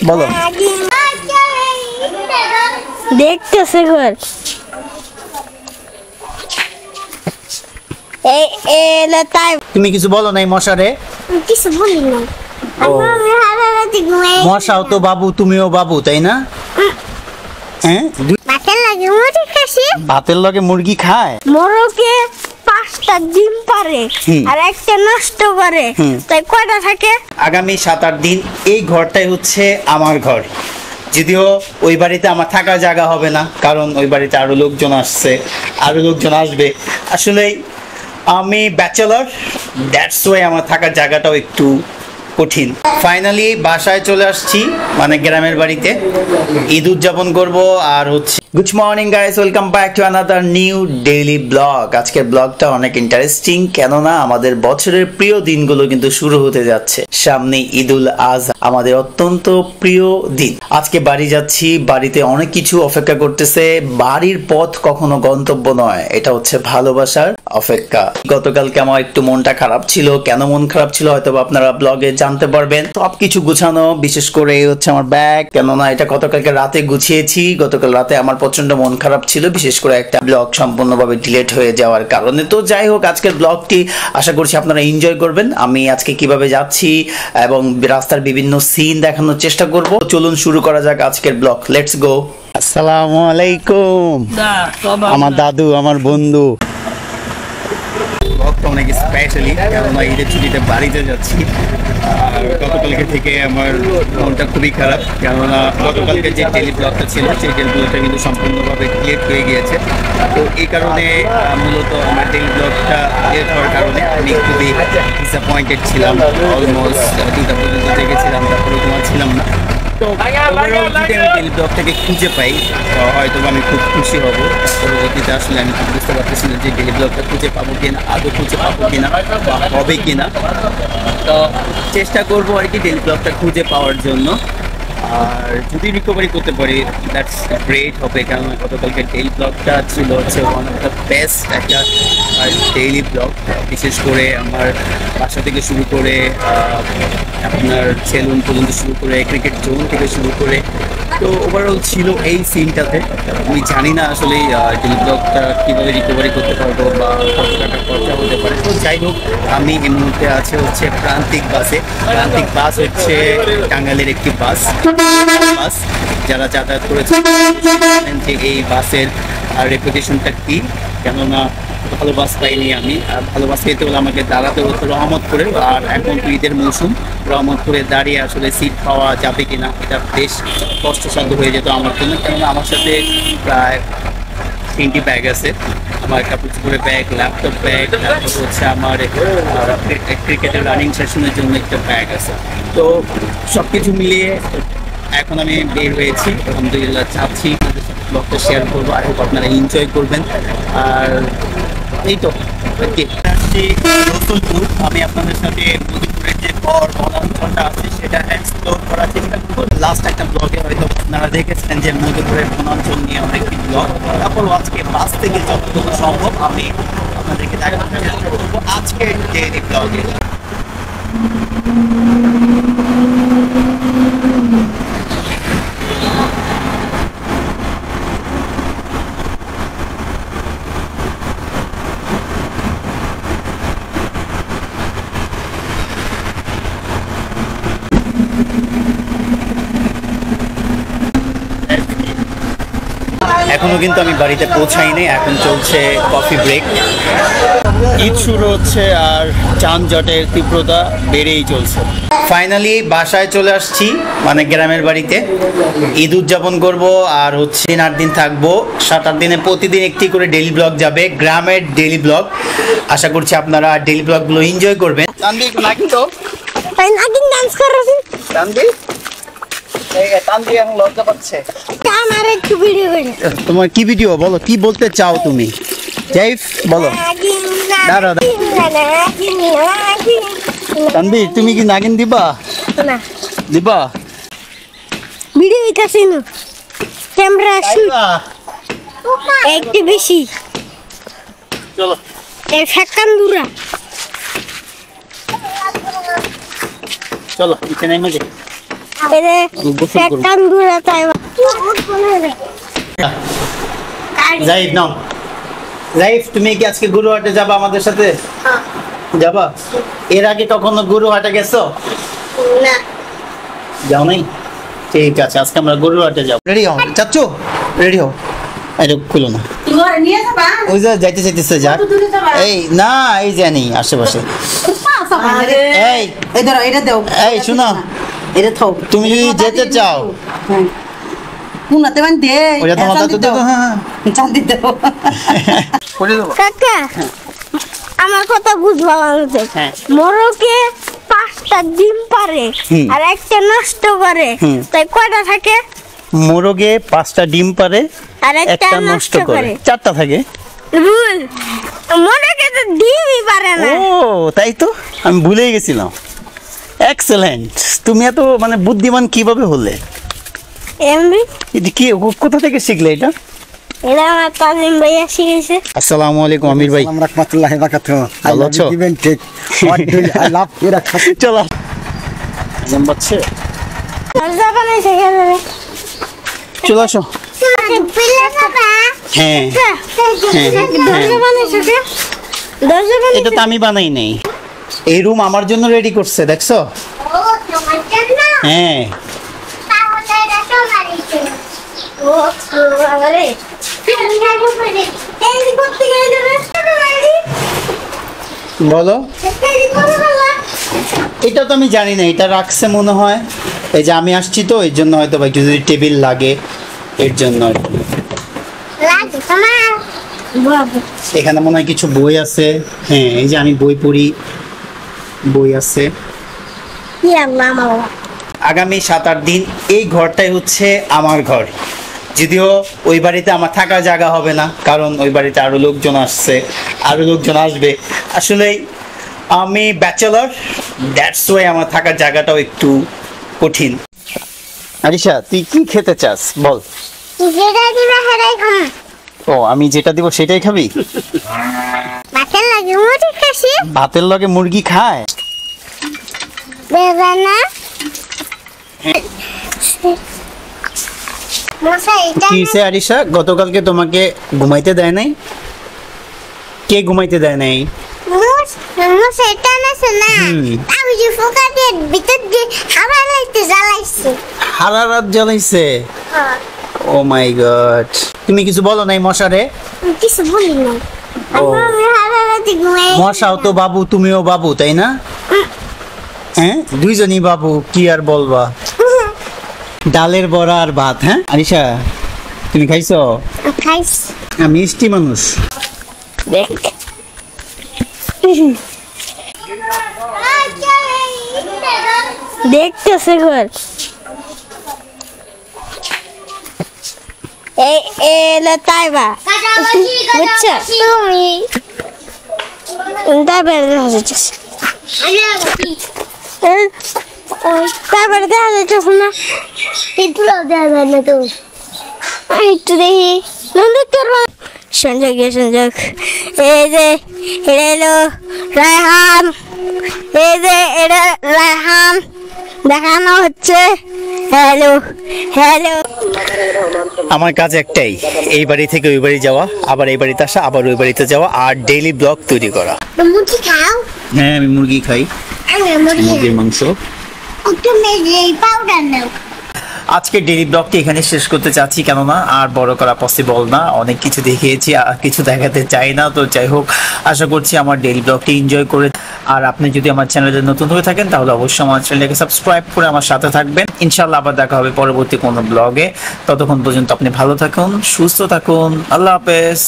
বলো। দেখতেছে ঘর তাই তুমি কিছু বলো নাই মশারে? কিছু বলি না। মশাও তো বাবু, তুমিও বাবু, তাই না? হ্যাঁ, ভাতের লাগে মুরগি খাসি, ভাতের লগে মুরগি খায়। মোরকে 5টা ডিম পারে আর একটা নষ্ট করে, তাই কয়টা থাকে? আগামী 7-8 দিন এই ঘরটাই হচ্ছে আমার ঘর। যদিও ওই বাড়িতে আমার থাকার জায়গা হবে না, কারণ ওই বাড়িতে আরো লোকজন আসছে, আরো লোকজন আসবে। আসলে আমি ব্যাচেলর, দ্যাটস ওয়াই আমার থাকার জায়গাটাও একটু কঠিন। ফাইনালি বাসায় চলে আসছি, মানে গ্রামের বাড়িতে ঈদ উদযাপন করব। আর হচ্ছে good morning guys, welcome back to another new daily blog. আজকের ব্লগটা অনেক ইন্টারেস্টিং, কেননা আমাদের বছরের প্রিয় দিনগুলো কিন্তু শুরু হতে যাচ্ছে। সামনে ঈদুল আজহা, আমাদের অত্যন্ত প্রিয় দিন। আজকে বাড়ি যাচ্ছি, বাড়িতে অনেক কিছু অপেক্ষা করতেছে। বাড়ির পথ কখনো গন্তব্য নয়, এটা হচ্ছে ভালোবাসার অপেক্ষা। গতকালকে আমার একটু মনটা খারাপ ছিল, কেন মন খারাপ ছিল হয়তো আপনারা ব্লগে জানতে পারবেন। সবকিছু গুছানো, বিশেষ করে হচ্ছে আমার ব্যাগ, কেননা এটা গতকালকে রাতে গুছিয়েছি। গতকাল রাতে আমার প্রচন্ড মন খারাপ ছিল, বিশেষ করে একটা ব্লগ সম্পূর্ণভাবে ডিলিট হয়ে যাওয়ার কারণে। তো যাই হোক, আজকের ব্লগটি আশা করছি আপনারা এনজয় করবেন। আমি আজকে কিভাবে যাচ্ছি এবং রাস্তার বিভিন্ন সিন দেখানোর চেষ্টা করব। চলুন শুরু করা যাক আজকের ব্লগ, লেটস গো। আসসালামু আলাইকুম। আমার দাদু, আমার বন্ধু। অনেক স্পেশালি, কেননা ঈদের ছুটিতে বাড়িতে যাচ্ছি। আর গতকালকে থেকে আমার মনটা খুবই খারাপ, কেননা গতকালকে যে ডেলি ব্লগটা ছিল সেই ডেলি ব্লগটা কিন্তু সম্পূর্ণভাবে ক্লিয়ার হয়ে গিয়েছে। তো এই কারণে মূলত আমার ডেলি ব্লগটা ক্লিয়ার হওয়ার কারণে আমি খুবই ডিসঅ্যাপয়েন্টেড ছিলাম। অলমোস্ট 2টা পর্যন্ত জেগেছিলাম, তারপরে ঘুমাচ্ছিলাম না। তো ওভারঅল যদি আমি ডেলি ব্লগটাকে খুঁজে পাই হয়তো আমি খুব খুশি হব। পরবর্তীতে আসলে আমি বুঝতে পারতেছি না যে ডেলি ব্লগটা খুঁজে পাবো কিনা, আদৌ খুঁজে পাবো কিনা বা হবে কিনা। তো চেষ্টা করবো আর কি ডেলি ব্লগটা খুঁজে পাওয়ার জন্য। আর যদি রিকভারি করতে পারি দ্যাটস গ্রেট হবে, কেননা গতকালকে ডেইলি ব্লগটা ছিল হচ্ছে ওয়ান অফ দ্য বেস্ট একটা ডেইলি ব্লগ। বিশেষ করে আমার বাসা থেকে শুরু করে আপনার সেলুন পর্যন্ত শুরু করে ক্রিকেট জোন থেকে শুরু করে, তো ওভারঅল ছিল এই সিনটাতে। আমি জানি না আসলে ডেইলি ব্লগটা কীভাবে রিকভারি করতে পারবো বা কত টাকা খরচা হতে পারে। তো যাই হোক, আমি এই মুহূর্তে আছে হচ্ছে প্রান্তিক বাসে। প্রান্তিক বাস হচ্ছে টাঙ্গাইলের একটি বাস। যারা যাতায়াত করেছে জানেন যে এই বাসের রেপুটেশনটা কি, কেননা ভালো বাস পাইনি আমি। আর ভালো বাস পেতে হলে আমাকে দাঁড়াতে হতো রহমতপুরে। আর এখন তো ঈদের মৌসুম, রহমতপুরে দাঁড়িয়ে আসলে সিট পাওয়া যাবে কিনা এটা বেশ কষ্টসাধ্য হয়ে যেত আমার জন্য, কেননা আমার সাথে প্রায় 3টি ব্যাগ আছে। আমার কাপড় চোপড়ের ব্যাগ, ল্যাপটপ ব্যাগ, তারপর হচ্ছে আমার ক্রিকেটের রানিং সেশনের জন্য একটা ব্যাগ আছে। তো সব কিছু মিলিয়ে এখন আমি বের হয়েছি, আলহামদুলিল্লাহ চাচ্ছি ব্লগটা শেয়ার করবো। আই হোপ আপনারা এনজয় করবেন। আর এই তো রসুলপুর, আমি আপনাদের সাথে মধুপুরের যে বনাঞ্চলটা আছে সেটা এক্সপ্লোর করার চেষ্টা করবো। লাস্ট একটা ব্লগে হয়তো আপনারা দেখেছেন যে মধুপুরের বনাঞ্চল নিয়ে আমার একটি ব্লগ। তারপর আজকে বাস থেকে যতটুকু সম্ভব আমি আপনাদেরকে দেখানোর চেষ্টা করবো আজকের ডেইলি ব্লগে। এখনো কিন্তু আমি বাড়িতে পৌঁছাইনি, এখন চলছে কফি ব্রেক। ঈদ শুরু হচ্ছে আর যানজটের তীব্রতা বেড়েই চলছে। ফাইনালি বাসায় চলে আসছি, মানে গ্রামের বাড়িতে ঈদ উদযাপন করব। আর হচ্ছে 8 দিন থাকবো। 7-8 দিনে প্রতিদিন একটি করে ডেইলি ব্লগ যাবে, গ্রামের ডেইলি ব্লগ। আশা করছি আপনারা ডেইলি ব্লগগুলো এনজয় করবেন। তানভীর নাকি তো নাগিন ডান্স করছিস তানভীর? তানভীর এখন লজ্জা পাচ্ছে। আমার একটু ভিডিও করি। তোমার কি ভিডিও বলো, কি বলতে চাও তুমি? জাইফ বলো। দাঁড়া তানভীর, তুমি কি নাগিন দিবা? না দিবা? ভিডিও হইতাছে না, ক্যামেরা শুট একটু বেশি। চলো এই ফ্যাকান দূরা, চলো নিচে নেমে যাই। এরে পেটটান দূরে তাই জাইফ নাও, জাইফ তুমি কি আজকে গুরুহাটে যাবা আমাদের সাথে? যাবা? এর আগে কখনো গুরুহাটে গেছো? না যাও নাই? ঠিক আছে, আজকে আমরা গুরুহাটে যাবো। রেডি হও চাচ্চু, রেডি হও। এটা খুলো না, ওই যে যাইতে চাইতেছে যাক। এই না, এই জানি আশেপাশে। এই এই শোনো, তুমি যদি যেতে চাও ওটা তোমার দাদু দেবো। হ্যাঁ করে দেবো। কাকা আমার কথা বুঝবা লাগছে। হ্যাঁ। মোরগে 5টা ডিম পারে আর একটা নষ্ট করে, তাই কয়টা থাকে? মোরগে 5টা ডিম পারে, আর একটা নষ্ট করে, 4টা থাকে। রুল মোরগে তো ডিমই পারে ও না। তাই তো, আমি ভুলেই গেছিলাম। এক্সেলেন্ট, তুমি এত মানে বুদ্ধিমান কিভাবে হলে? এমনি এটা কি, কোথা থেকে শিখলে এটা? এটা আমার তাজিম ভাইয়া শিখেছে। আসসালামু আলাইকুম আমির ভাই, Assalamualaikum warahmatullahi wabarakatuh. ভালো আছো? Given take. What do I love you? চলো বাচ্চা, দরজা বানাইছে কেন রে? চলে আসো। পিলে বাবা হ্যাঁ দরজা বানাইছে কে? দরজা এটা বানাইছে তো আমি বানাই নাই, এই রুম আমার জন্য রেডি করছে, দেখছো? ও তোমার জন্য হ্যাঁ তাহলে এটা তোমার ইচ্ছে। ও আরে আমি যাবো করে এই করতে গেলে রে বলো। এই করে বলা এটা তো আমি জানি না, এটা রাখছে মনে হয়, এই যে আমি আসছি তো এর জন্য হয়তো বা যদি টেবিল লাগে এর জন্য আর কি। লাগে তোমার বাবা এখানে মনে হয় কিছু বই আছে। হ্যাঁ এই যে আমি বই পড়ি, বই আছে। কি আল্লাহ মাওলা আগামী 7-8 দিন এই ঘরটাই হচ্ছে আমার ঘর। যদিও ওই বাড়িতে আমার থাকার জায়গা হবে না, কারণ ওই বাড়িতে আরো লোকজন আসছে, আরো লোকজন আসবে। আসলে আমি ব্যাচেলর, দ্যাটস ওয়াই আমার থাকার জায়গাটাও একটু কঠিন। আরিশা তুই কি খেতে চাস বল? যেটা দিবা সেটাই খাম। ও আমি যেটা দিব সেটাই খাবি? বাতের লাগে মুড়ি খাসি ভাতের লগে মুরগি খায়? দেবে না মশাই এটা কি হয়েছে আরিশা, গতকালকে তোমাকে ঘুমাইতে দেয় নাই? কে ঘুমাইতে দেয় নাই? মশাই এটা না শোনা আমি যে ফোকা দিয়ে ভিতর দিয়ে হাওয়া লাইতে জ্বালাইছি। সারা রাত জ্বালাইছে? ও মাই গড, তুমি কিছু বলো নাই মশারে? কিছু বলি না ও। আমি হাওয়া লাইতে ঘুমাই। মশাও তো বাবু, তুমিও বাবু তাই না? হ্যাঁ দুইজনই বাবু, কি আর বলবা। ডালের বড়া আর ভাত। হ্যাঁ আরিশা তুমি খাইছো? খাইস আমি মিষ্টি মানুষ। দেখ দেখতেছে ঘর এলো তাইবা বুঝছো তুমি তারপরে দেখা যাচ্ছে তারপরে দেখা যাচ্ছে না একটু দেখা যায় না তো একটু দেখি সংযোগ এই যে এটা এলো রায়হান, এই যে এটা রায়হান দেখানো হচ্ছে। হ্যালো হ্যালো আমার কাজ একটাই, এই বাড়ি থেকে ওই বাড়ি যাওয়া, আবার এই বাড়িতে আসা, আবার ওই বাড়িতে যাওয়া, আর ডেইলি ব্লগ তৈরি করা। মুরগি খাও? হ্যাঁ আমি মুরগি খাই, আমি মুরগি মুরগির মাংস। তুমি এই পাউডার নাও। আজকে ডেইলি ব্লগটি এখানে শেষ করতে চাচ্ছি, কেননা আর বড় করা পসিবল না, অনেক কিছু দেখিয়েছি আর কিছু দেখাতে চাই না। তো যাই হোক, আশা করছি আমার ডেইলি ব্লগটি এনজয় করে। আর আপনি যদি আমার চ্যানেলে নতুন হয়ে থাকেন তাহলে অবশ্যই আমার চ্যানেলটাকে সাবস্ক্রাইব করে আমার সাথে থাকবেন। ইনশাআল্লাহ আবার দেখা হবে পরবর্তী কোনো ব্লগে। ততক্ষণ পর্যন্ত আপনি ভালো থাকুন, সুস্থ থাকুন, আল্লাহ হাফেজ।